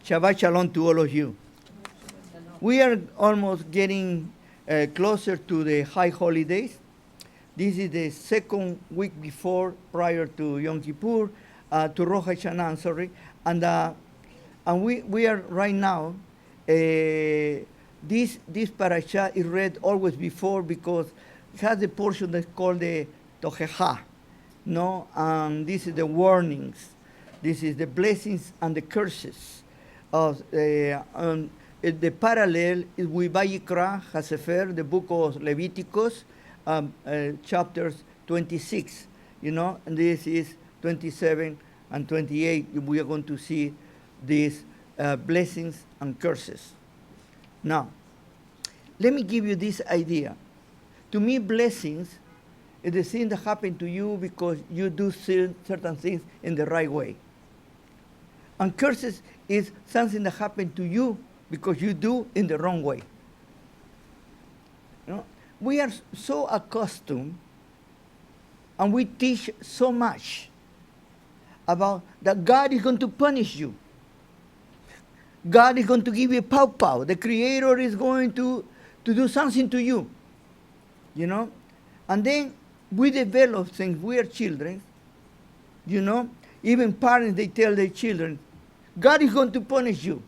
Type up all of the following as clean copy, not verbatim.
Shabbat Shalom to all of you. We are almost getting closer to the high holidays. This is the second week prior to Yom Kippur, to Rosh Hashanah, sorry. And we are right now, this parasha is read always before because it has a portion that's called the Tochecha, no? This is the warnings. This is the blessings and the curses. The parallel is with Vayikra HaSefer, the book of Leviticus, chapters 26, and this is 27 and 28. We are going to see these blessings and curses. Now, let me give you this idea. To me, blessings is the thing that happen to you because you do certain things in the right way. And curses is something that happened to you because you do in the wrong way. We are so accustomed and we teach so much about that God is going to punish you. God is going to give you pow. The Creator is going to do something to you. And then we develop things. We are children. Even parents, they tell their children, God is going to punish you.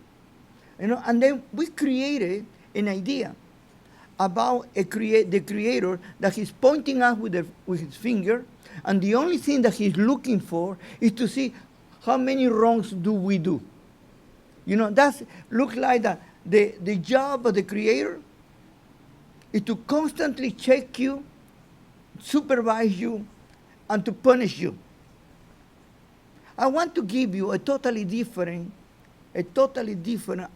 And then we created an idea about the Creator that He's pointing us with His finger, and the only thing that He's looking for is to see how many wrongs do we do. That looks like the job of the Creator is to constantly check you, supervise you, and to punish you. I want to give you a totally different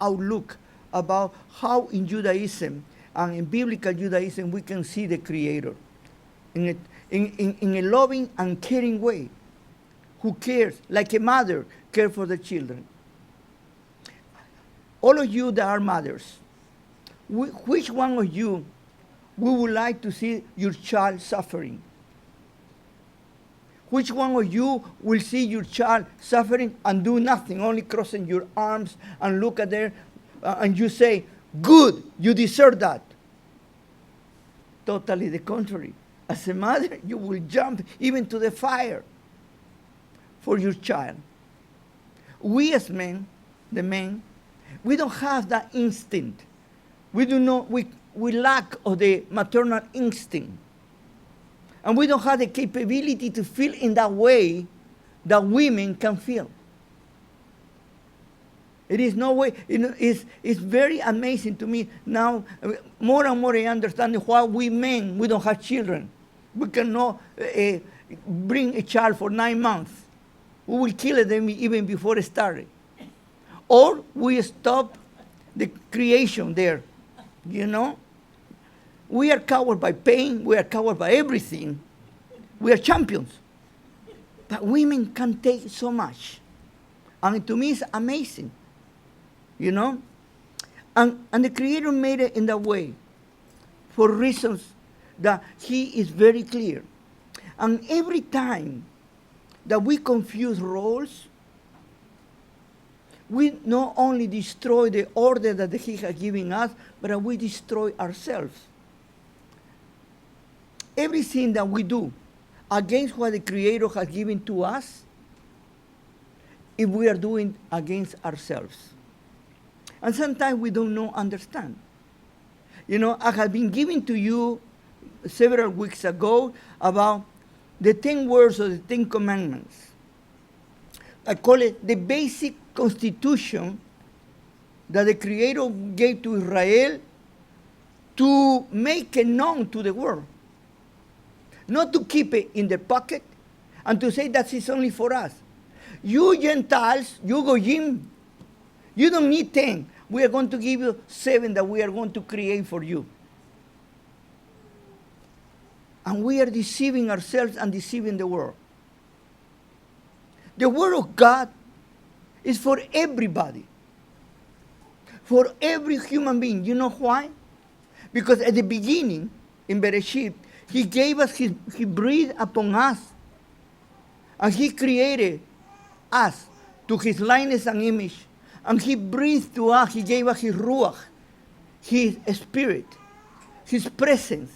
outlook about how in Judaism and in biblical Judaism we can see the Creator in a loving and caring way, who cares, like a mother cares for the children. All of you that are mothers, which one of you would like to see your child suffering? Which one of you will see your child suffering and do nothing, only crossing your arms and look at them, and you say, good, you deserve that? Totally the contrary. As a mother, you will jump even to the fire for your child. We as men, the men, we don't have that instinct. We lack of the maternal instinct. And we don't have the capability to feel in that way that women can feel. It is no way, it's very amazing to me now. More and more I understand why we men, we don't have children. We cannot bring a child for 9 months. We will kill them even before it started. Or we stop the creation there, We are covered by pain. We are covered by everything. We are champions. But women can take so much. And to me, it's amazing. And the Creator made it in that way for reasons that He is very clear. And every time that we confuse roles, we not only destroy the order that He has given us, but we destroy ourselves. Everything that we do against what the Creator has given to us, if we are doing against ourselves. And sometimes we don't understand. I have been giving to you several weeks ago about the 10 words of the 10 commandments. I call it the basic constitution that the Creator gave to Israel to make it known to the world. Not to keep it in the pocket and to say that it's only for us. You Gentiles, you Goyim, you don't need 10. We are going to give you 7 that we are going to create for you. And we are deceiving ourselves and deceiving the world. The Word of God is for everybody. For every human being. You know why? Because at the beginning, in Bereshit, He gave us, He breathed upon us. And He created us to His likeness and image. And he breathed to us, he gave us his ruach, his spirit, his presence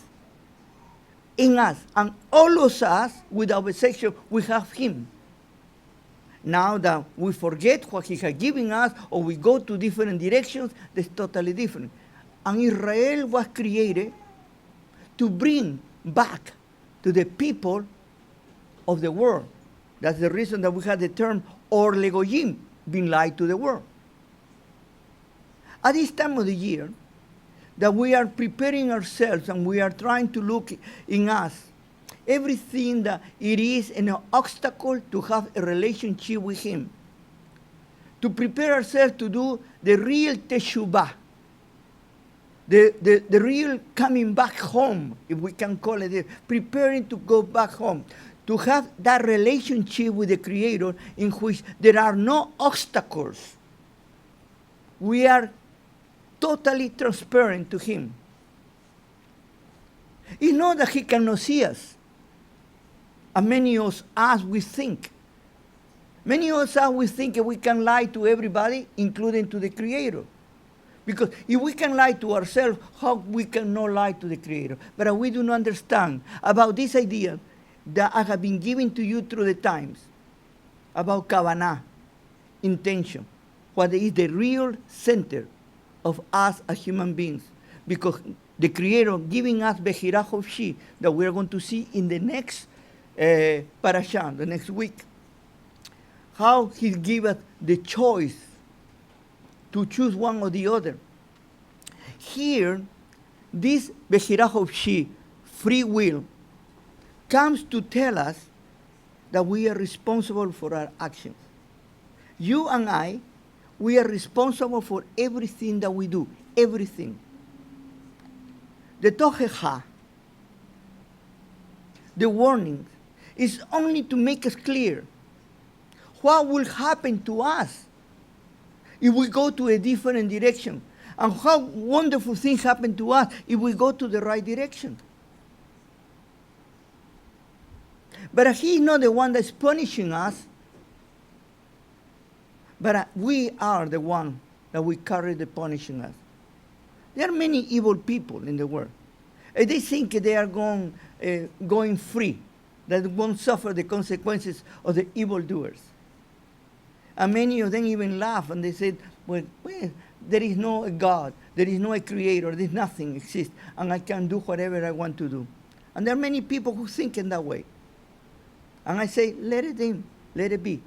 in us. And all of us, without exception, we have him. Now that we forget what he has given us, or we go to different directions, that's totally different. And Israel was created to bring back to the people of the world. That's the reason that we have the term Or Legoyim, being light to the world. At this time of the year, that we are preparing ourselves and we are trying to look in us everything that it is an obstacle to have a relationship with him. To prepare ourselves to do the real teshuvah, the real coming back home, if we can call it this, preparing to go back home, to have that relationship with the Creator in which there are no obstacles. We are totally transparent to him. It's not that he cannot see us, as many of us we think. Many of us we think that we can lie to everybody, including to the Creator. Because if we can lie to ourselves, how we cannot lie to the Creator? But we do not understand about this idea that I have been giving to you through the times, about kavanah, intention, what is the real center of us as human beings. Because the Creator giving us Bechirah of She, that we are going to see in the next parasha, the next week, how he gave us the choice to choose one or the other. Here, this Bechirah of She, free will, comes to tell us that we are responsible for our actions. You and I, we are responsible for everything that we do, everything. The Tochecha, the warning, is only to make us clear what will happen to us if we go to a different direction, and how wonderful things happen to us if we go to the right direction. But he is not the one that's punishing us, but we are the one that we carry the punishing us. There are many evil people in the world. And they think they are going free, that won't suffer the consequences of the evildoers. And many of them even laugh and they say, well, there is no God, there is no a creator, there's nothing exists, and I can do whatever I want to do. And there are many people who think in that way. And I say, let it be.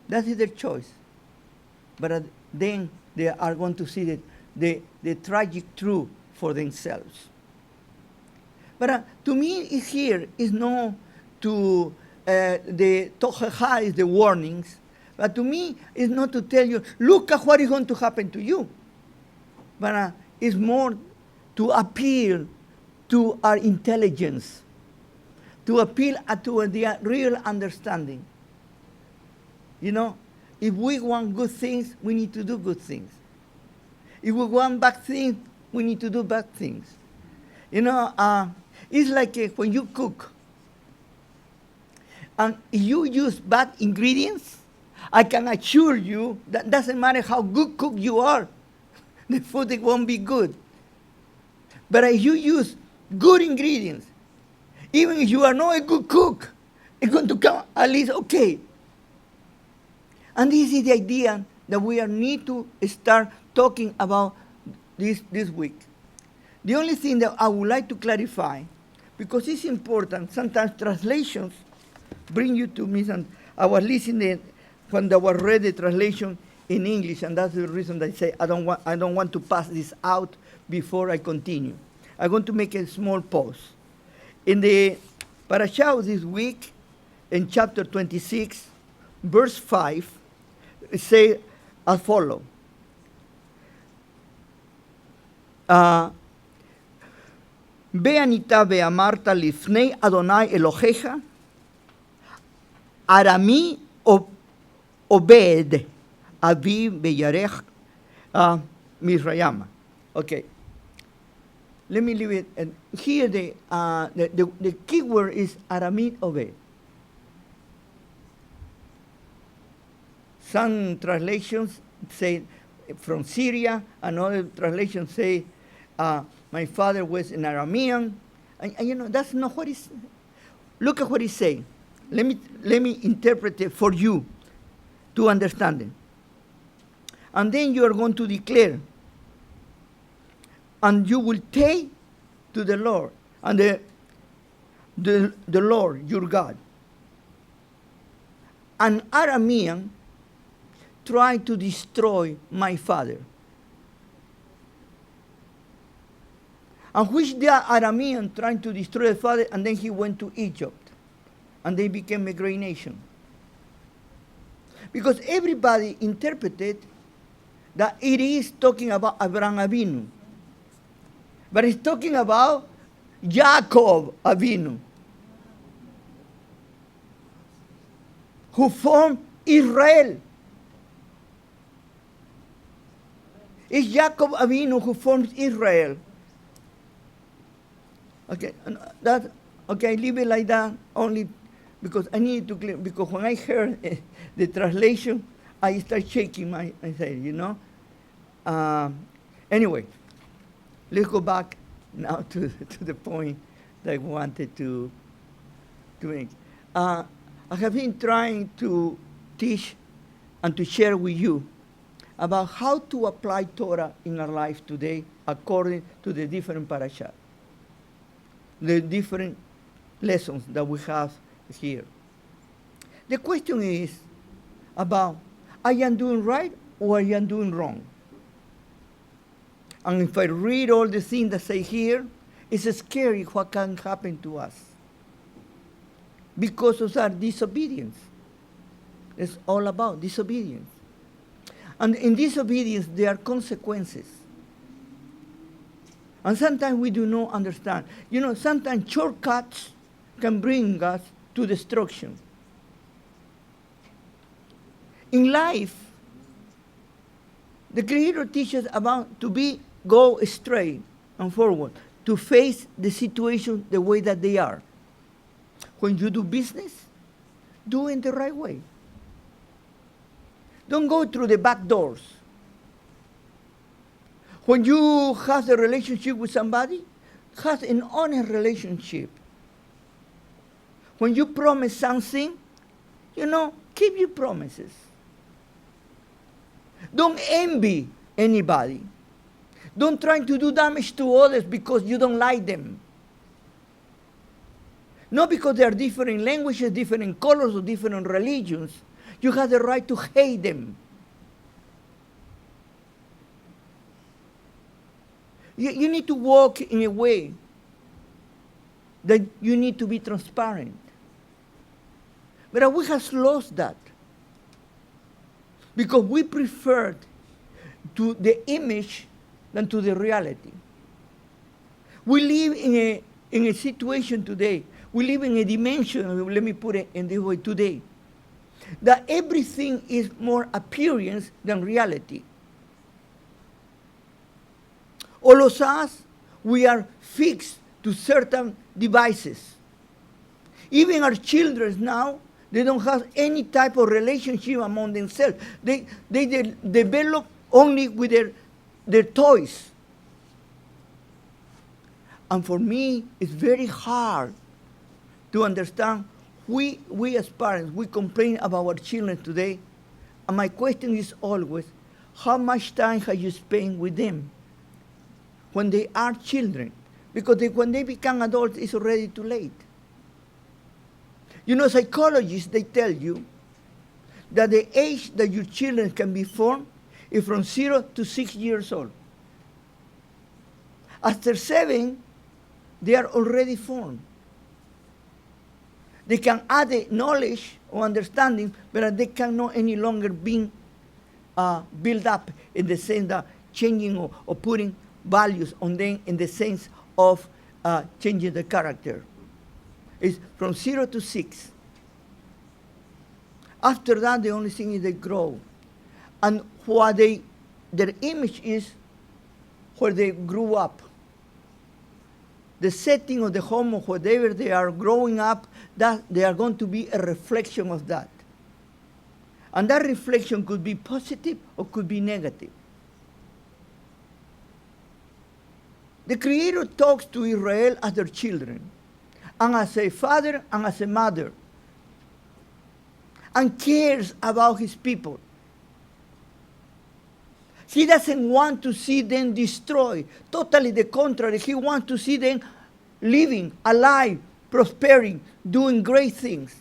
That is their choice. But then they are going to see the tragic truth for themselves. But to me, here is not to the Tochecha is the warnings. But to me, it's not to tell you, look at what is going to happen to you. But it's more to appeal to our intelligence, to appeal to the real understanding. You know, if we want good things, we need to do good things. If we want bad things, we need to do bad things. You know, it's like when you cook. And if you use bad ingredients, I can assure you that doesn't matter how good cook you are, the food it won't be good. But if you use good ingredients, even if you are not a good cook, it's going to come at least okay. And this is the idea that we need to start talking about this week. The only thing that I would like to clarify, because it's important, sometimes translations bring you to me. And I was listening when I was read the translation in English, and that's the reason that I say I don't want to pass this out before I continue. I'm going to make a small pause. In the parasha of this week, in chapter 26, verse 5, it says as follows. Ve'anita ve'amarta lifnei Adonai Elohecha, Arami Obed Avi Beyarech Misrayama. Okay. Let me leave it. And here the key word is Aramit Obed. Some translations say from Syria. Another translation say, my father was an Aramean. And that's not what it's. Look at what he's saying. Let me interpret it for you to understand it. And then you are going to declare, and you will take to the Lord, and the Lord your God. An Aramean tried to destroy my father. And which the Aramean trying to destroy the father, and then he went to Egypt, and they became a great nation. Because everybody interpreted that it is talking about Abraham Avinu. But it's talking about Jacob Avinu, who formed Israel. It's Jacob Avinu who formed Israel. Okay, leave it like that only because I need to clear, because when I heard the translation, I start shaking my head, Anyway, let's go back now to the point that I wanted to make. I have been trying to teach and to share with you about how to apply Torah in our life today according to the different parashah, the different lessons that we have here. The question is about, I am doing right or I am doing wrong? And if I read all the things that say here, it's scary what can happen to us because of our disobedience. It's all about disobedience. And in disobedience, there are consequences. And sometimes we do not understand. Sometimes shortcuts can bring us to destruction. In life, the Creator teaches about to go straight and forward, to face the situation the way that they are. When you do business, do it the right way. Don't go through the back doors. When you have a relationship with somebody, have an honest relationship. When you promise something, keep your promises. Don't envy anybody. Don't try to do damage to others because you don't like them. Not because they are different languages, different colors, or different religions. You have the right to hate them. You need to walk in a way that you need to be transparent. But we have lost that because we preferred to the image than to the reality. We live in a situation today. We live in a dimension, let me put it in this way today, that everything is more appearance than reality. All of us, we are fixed to certain devices. Even our children now, they don't have any type of relationship among themselves. They develop only with their toys. And for me, it's very hard to understand. We as parents, we complain about our children today. And my question is always, how much time have you spent with them when they are children? Because when they become adults, it's already too late. Psychologists, they tell you that the age that your children can be formed is from 0 to 6 years old. After 7, they are already formed. They can add the knowledge or understanding, but they cannot any longer be built up in the sense that changing or putting values on them in the sense of changing the character. It's from 0 to 6. After that, the only thing is they grow. And what their image is where they grew up. The setting of the home or whatever they are growing up, that they are going to be a reflection of that. And that reflection could be positive or could be negative. The Creator talks to Israel as their children, and as a father and as a mother, and cares about his people. He doesn't want to see them destroyed. Totally the contrary. He wants to see them living, alive, prospering, doing great things.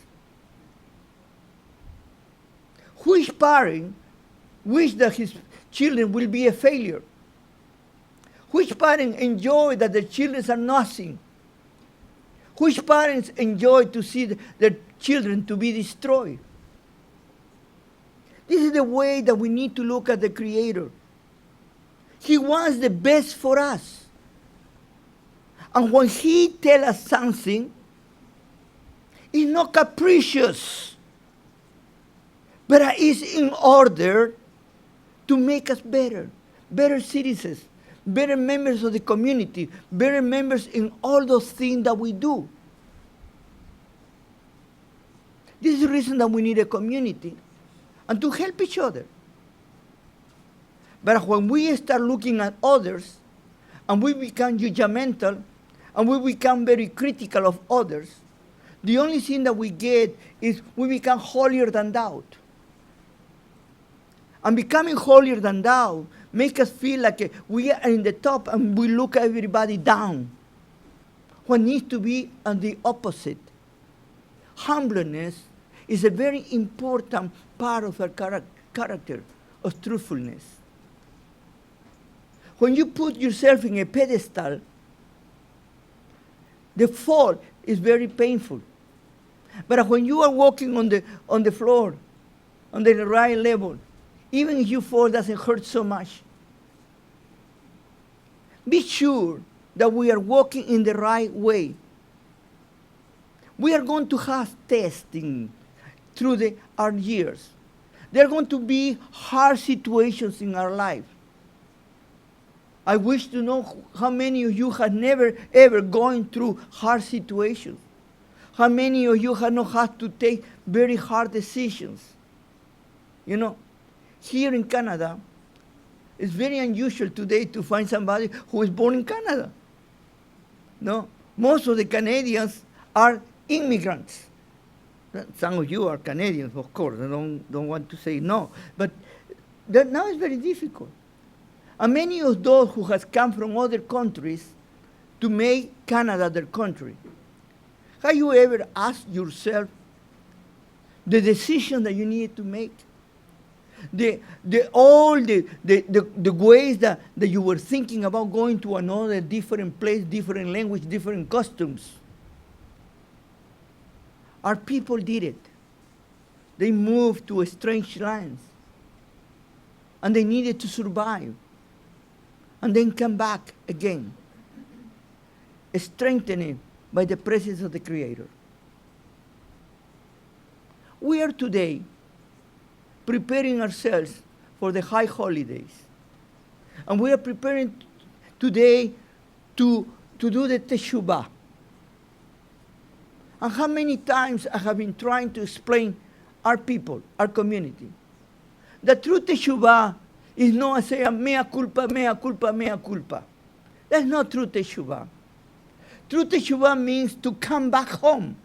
Which parent wish that his children will be a failure? Which parents enjoy that their children are nothing? Which parents enjoy to see their children to be destroyed? This is the way that we need to look at the Creator. He wants the best for us. And when He tells us something, it's not capricious, but it's in order to make us better citizens, better members of the community, better members in all those things that we do. This is the reason that we need a community and to help each other. But when we start looking at others and we become judgmental and we become very critical of others, the only thing that we get is we become holier than thou. And becoming holier than thou make us feel like we are in the top and we look everybody down. What needs to be on the opposite. Humbleness is a very important part of our character, of truthfulness. When you put yourself in a pedestal, the fall is very painful. But when you are walking on the floor, on the right level, even if you fall, it doesn't hurt so much. Be sure that we are walking in the right way. We are going to have testing through our years. There are going to be hard situations in our life. I wish to know how many of you have never, ever gone through hard situations. How many of you have not had to take very hard decisions. You know, here in Canada, it's very unusual today to find somebody who is born in Canada. No, most of the Canadians are immigrants. Some of you are Canadians, of course. I don't want to say no. But now it's very difficult. And many of those who have come from other countries to make Canada their country, have you ever asked yourself the decision that you need to make? All the ways that you were thinking about going to another different place, different language, different customs. Our people did it. They moved to strange lands. And they needed to survive. And then come back again, strengthened by the presence of the Creator. We are today preparing ourselves for the high holidays. And we are preparing today to do the Teshuvah. And how many times I have been trying to explain our people, our community, that true Teshuvah is not saying mea culpa, mea culpa, mea culpa. That's not true Teshuvah. True Teshuvah means to come back home.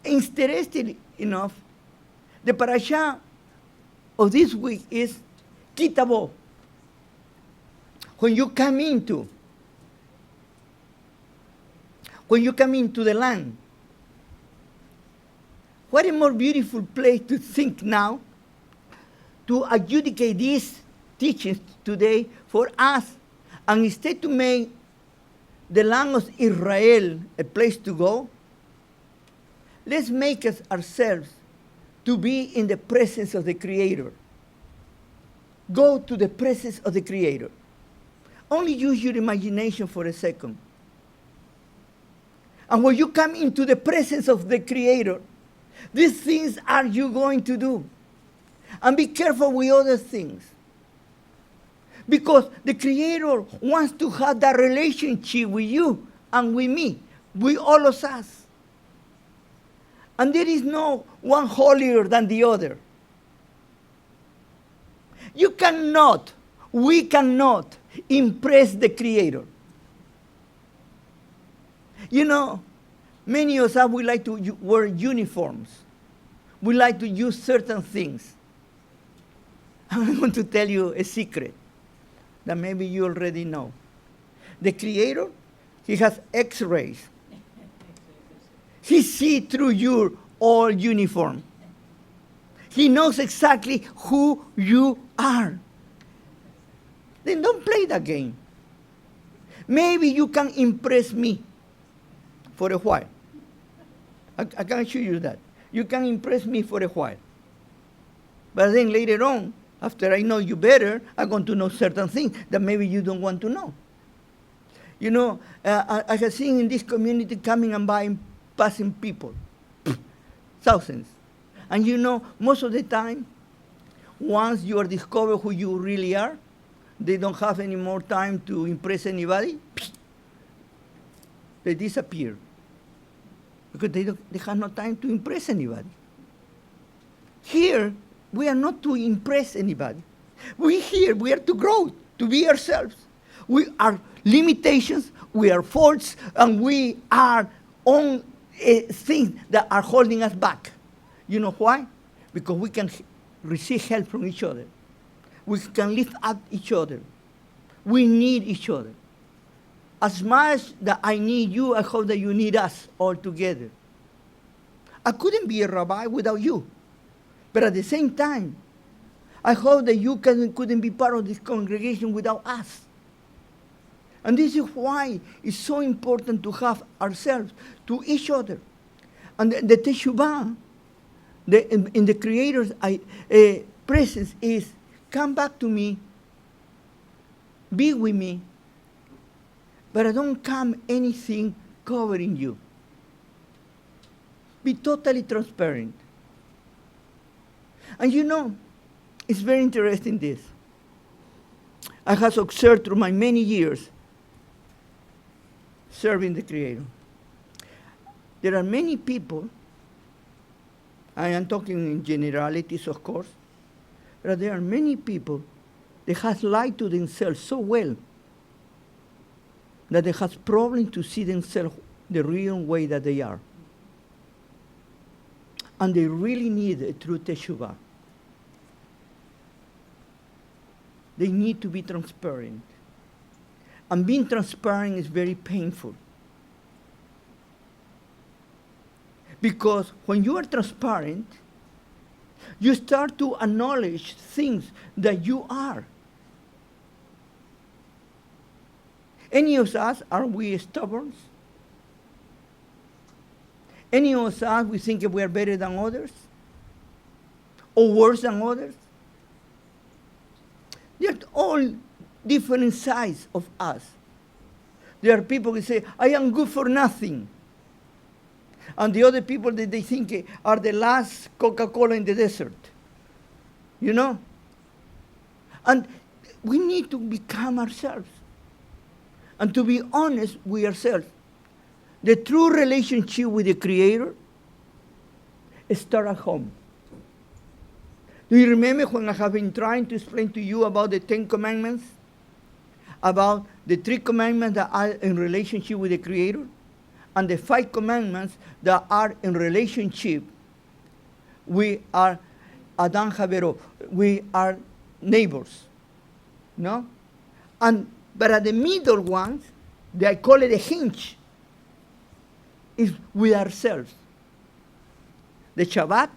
Interestingly enough, the parasha of this week is KiTavo. When you come into the land, what a more beautiful place to think now, to adjudicate these teachings today for us, and instead to make the land of Israel a place to go, let's make us ourselves to be in the presence of the Creator. Go to the presence of the Creator. Only use your imagination for a second. And when you come into the presence of the Creator, these things are you going to do. And be careful with other things. Because the Creator wants to have that relationship with you and with me, with all of us. And there is no one holier than the other. You cannot, we cannot impress the Creator. You know, many of us, we like to wear uniforms. We like to use certain things. I'm going to tell you a secret that maybe you already know. The Creator, he has X-rays. He sees through your old uniform. He knows exactly who you are. Then don't play that game. Maybe you can impress me for a while. I can assure you that. You can impress me for a while. But then later on, after I know you better, I'm going to know certain things that maybe you don't want to know. You know, I have seen in this community coming and passing people, thousands. And you know, most of the time, once you are discovered who you really are, they don't have any more time to impress anybody. They disappear. Because they have no time to impress anybody. Here, we are not to impress anybody. We are to grow, to be ourselves. We are limitations, we are faults, and we are on things that are holding us back. You know why? Because we can receive help from each other. We can lift up each other. We need each other. As much that I need you, I hope that you need us all together. I couldn't be a rabbi without you. But at the same time, I hope that you couldn't be part of this congregation without us. And this is why it's so important to have ourselves to each other. And the teshuvah, in the Creator's presence is, come back to me, be with me, but I don't come anything covering you. Be totally transparent. And you know, it's very interesting this. I have observed through my many years serving the Creator. There are many people, I am talking in generalities, of course, but there are many people that have lied to themselves so well that they have problems to see themselves the real way that they are. And they really need a true teshuvah. They need to be transparent. And being transparent is very painful. Because when you are transparent, you start to acknowledge things that you are. Any of us, are we stubborn? Any of us, we think we are better than others? Or worse than others? They're all different sides of us. There are people who say, I am good for nothing. And the other people that they think are the last Coca-Cola in the desert. You know? And we need to become ourselves. And to be honest with ourselves. The true relationship with the Creator starts at home. Do you remember when I have been trying to explain to you about the 10 Commandments? About the 3 commandments that are in relationship with the Creator? And the 5 commandments that are in relationship, we are Adam Havero, we are neighbors, no? But at the middle ones, I call it a hinge, is with ourselves. The Shabbat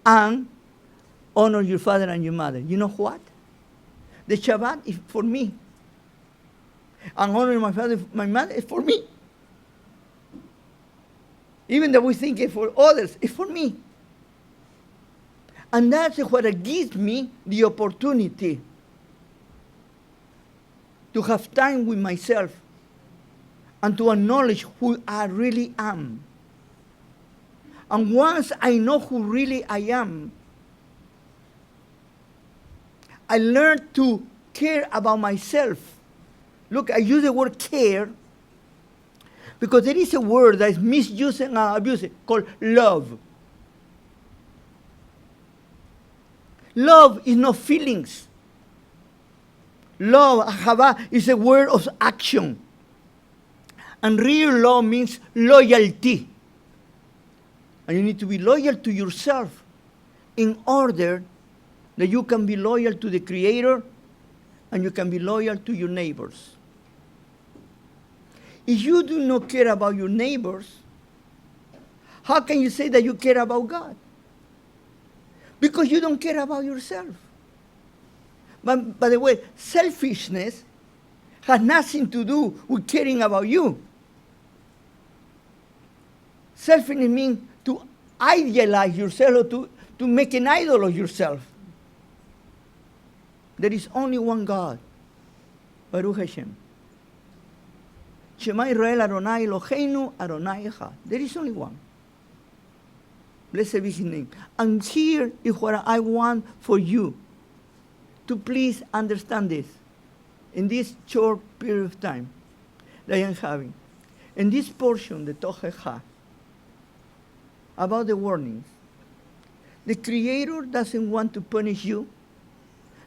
and honor your father and your mother. You know what? The Shabbat is for me. And honoring my father, my mother is for me. Even though we think it's for others, it's for me. And that's what gives me the opportunity to have time with myself and to acknowledge who I really am. And once I know who really I am, I learn to care about myself. Look, I use the word care Because there is a word that is misused and abused called love. Love is not feelings. Love, ahava, is a word of action. And real love means loyalty. And you need to be loyal to yourself in order that you can be loyal to the Creator and you can be loyal to your neighbors. If you do not care about your neighbors, how can you say that you care about God? Because you don't care about yourself. But by the way, selfishness has nothing to do with caring about you. Selfishness means to idealize yourself or to make an idol of yourself. There is only one God, Baruch Hashem. Shema Israel Adonai Eloheinu Adonai Echad. There is only one. Blessed be his name. And here is what I want for you to please understand this in this short period of time that I am having. In this portion, the Tochecha, about the warnings, the Creator doesn't want to punish you.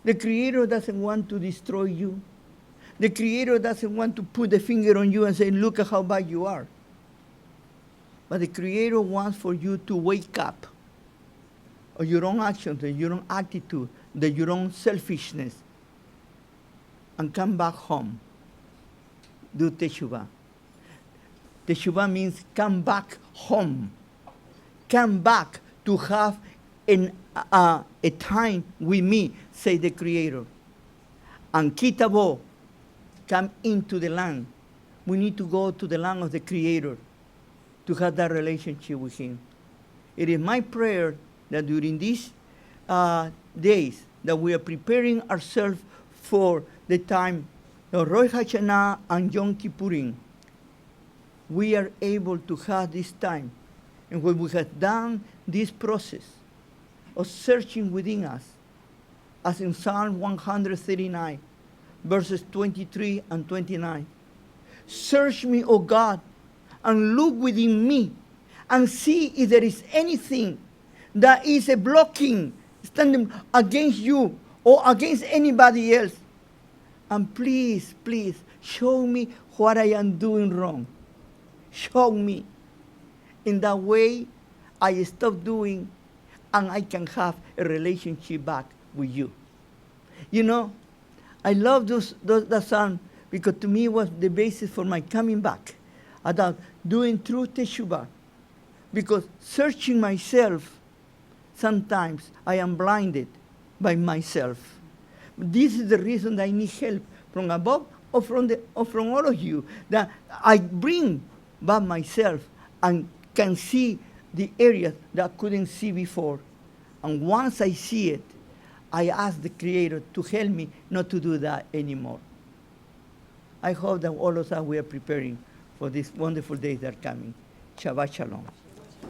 The Creator doesn't want to destroy you. The Creator doesn't want to put the finger on you and say, look at how bad you are. But the Creator wants for you to wake up of your own actions, of your own attitude, your own selfishness, and come back home. Do Teshuvah. Teshuvah means come back home. Come back to have a time with me, say the Creator. And KiTavo, come into the land. We need to go to the land of the Creator to have that relationship with Him. It is my prayer that during these days that we are preparing ourselves for the time of Rosh Hashanah and Yom Kippurim, we are able to have this time. And when we have done this process of searching within us, as in Psalm 139, verses 23 and 29, search me, O God, and look within me, and see if there is anything that is a blocking, standing against you or against anybody else. And please, please, show me what I am doing wrong. Show me. In that way, I stop doing, and I can have a relationship back with you. You know, I love that song because to me it was the basis for my coming back, about doing true teshuvah. Because searching myself, sometimes I am blinded by myself. This is the reason that I need help from above or from all of you, that I bring back myself and can see the areas that I couldn't see before. And once I see it, I ask the Creator to help me not to do that anymore. I hope that all of us, we are preparing for these wonderful days that are coming. Shabbat Shalom.